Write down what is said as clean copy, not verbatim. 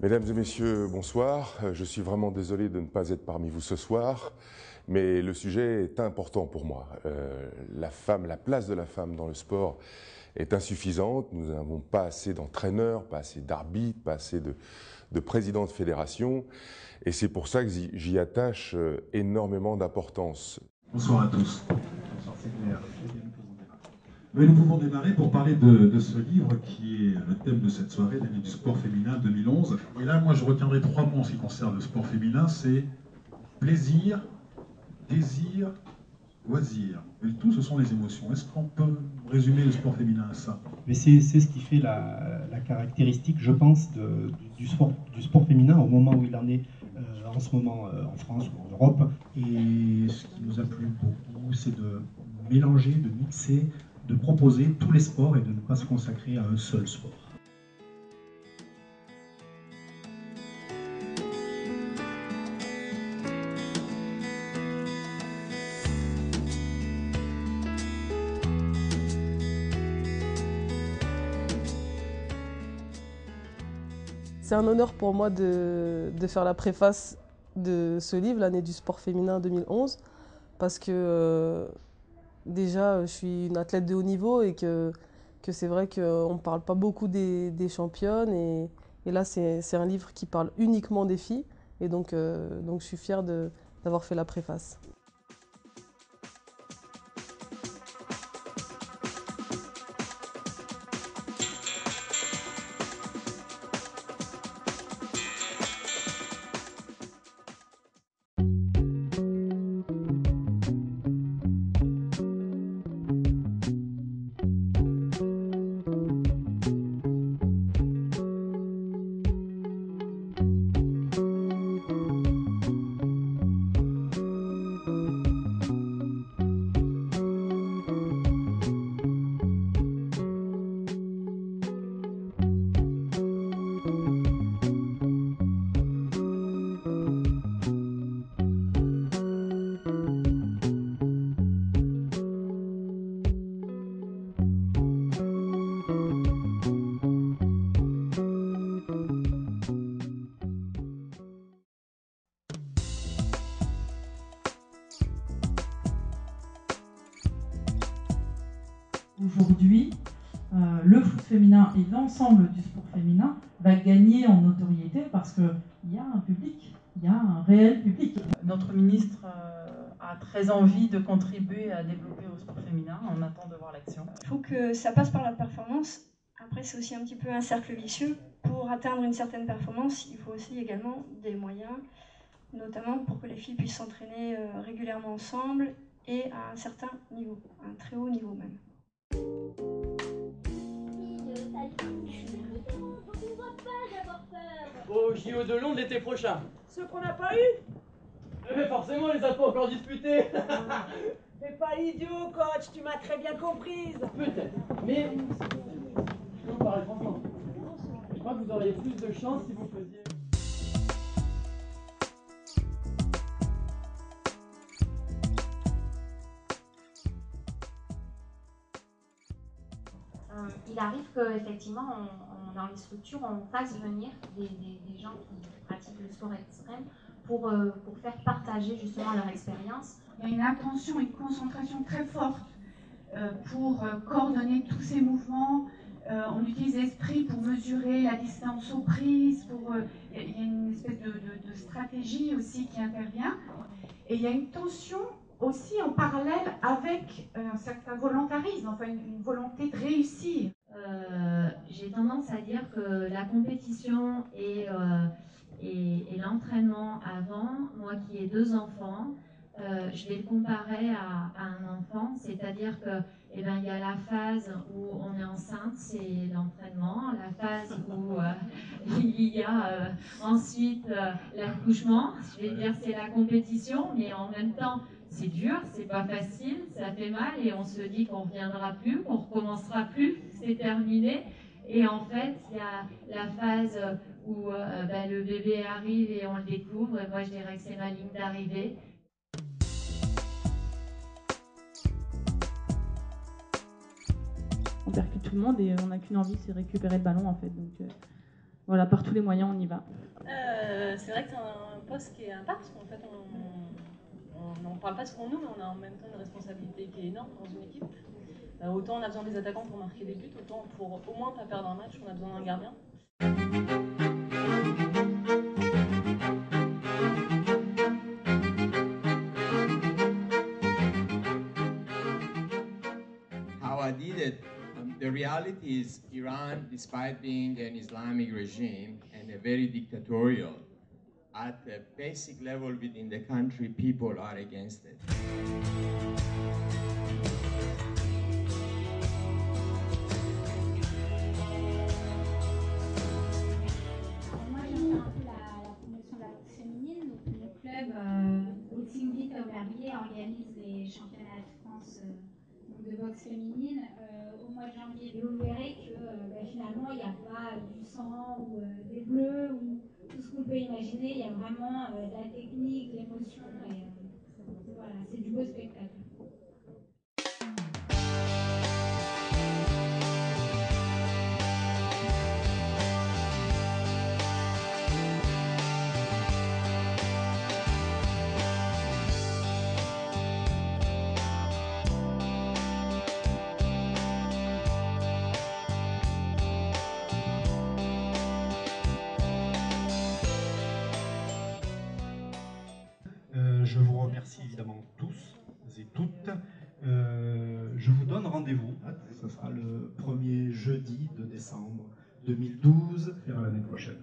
Mesdames et messieurs, bonsoir. Je suis vraiment désolé de ne pas être parmi vous ce soir, mais le sujet est important pour moi. La place de la femme dans le sport est insuffisante. Nous n'avons pas assez d'entraîneurs, pas assez d'arbitres, pas assez de présidents de fédération. Et c'est pour ça que j'y attache énormément d'importance. Bonsoir à tous. Bonsoir, c'est clair. Mais nous pouvons démarrer pour parler de ce livre qui est le thème de cette soirée, l'année du sport féminin 2011. Et là, moi, je retiendrai 3 mots en ce qui concerne le sport féminin, c'est plaisir, désir, loisir. Et tout, ce sont les émotions. Est-ce qu'on peut résumer le sport féminin à ça? Mais c'est ce qui fait la caractéristique, je pense, du sport féminin au moment où il en est en ce moment en France ou en Europe. Et ce qui nous a plu beaucoup, c'est de mélanger, de mixer, de proposer tous les sports et de ne pas se consacrer à un seul sport. C'est un honneur pour moi de faire la préface de ce livre, l'année du sport féminin 2011, parce que déjà je suis une athlète de haut niveau et que c'est vrai qu'on ne parle pas beaucoup des championnes et là c'est un livre qui parle uniquement des filles et donc je suis fière d'avoir fait la préface. Aujourd'hui, le foot féminin et l'ensemble du sport féminin va gagner en notoriété parce qu'il y a un public, il y a un réel public. Notre ministre a très envie de contribuer à développer le sport féminin, on attend de voir l'action. Il faut que ça passe par la performance. Après, c'est aussi un petit peu un cercle vicieux. Pour atteindre une certaine performance, il faut aussi également des moyens, notamment pour que les filles puissent s'entraîner régulièrement ensemble et à un certain niveau, un très haut niveau même. Au JO de Londres l'été prochain. Ceux qu'on n'a pas eu? Mais forcément, on les a pas encore disputés. Fais pas l'idiot, coach, tu m'as très bien comprise. Peut-être, mais je vous parle franchement. Je crois que vous auriez plus de chance si vous faisiez... Il arrive qu'effectivement, dans les structures, on fasse venir des gens qui pratiquent le sport extrême pour faire partager justement leur expérience. Il y a une attention et une concentration très forte pour coordonner tous ces mouvements. On utilise l'esprit pour mesurer la distance aux prises. Il y a une espèce de stratégie aussi qui intervient. Et il y a une tension aussi en parallèle avec un certain volontarisme, enfin une volonté de réussir. J'ai tendance à dire que la compétition et l'entraînement avant, moi qui ai 2 enfants, je vais le comparer à un enfant, c'est-à-dire que il y a la phase où on est enceinte, c'est l'entraînement, la phase où il y a ensuite l'accouchement, je vais dire c'est la compétition, mais en même temps c'est dur, c'est pas facile, ça fait mal et on se dit qu'on reviendra plus, qu'on recommencera plus, c'est terminé. Et en fait, il y a la phase où le bébé arrive et on le découvre, et moi je dirais que c'est ma ligne d'arrivée. On percute tout le monde et on n'a qu'une envie, c'est récupérer le ballon en fait. Donc Voilà, par tous les moyens, on y va. C'est vrai que c'est un poste qui est à part, parce qu'en fait, on n'en parle pas souvent nous, mais on a en même temps une responsabilité qui est énorme dans une équipe. Autant on a besoin des attaquants pour marquer des buts, autant pour au moins pas perdre un match, on a besoin d'un gardien. How I did it, the reality is Iran, despite being an Islamic regime and a very dictatorial, at a basic level within the country, people are against it. Moi, j'ai fait un peu la promotion de la boxe féminine. Donc, mon club, Boxing Beat à Aubervilliers, organise les championnats de France de boxe féminine au mois de janvier. Et vous verrez que finalement, il n'y a pas du sang ou des bleus ou tout ce qu'on peut imaginer. Il y a vraiment de la technique, de l'émotion. Et voilà, c'est du beau spectacle. Je vous remercie évidemment tous et toutes. Je vous donne rendez-vous. Ce sera le premier jeudi de décembre 2012 et à l'année prochaine.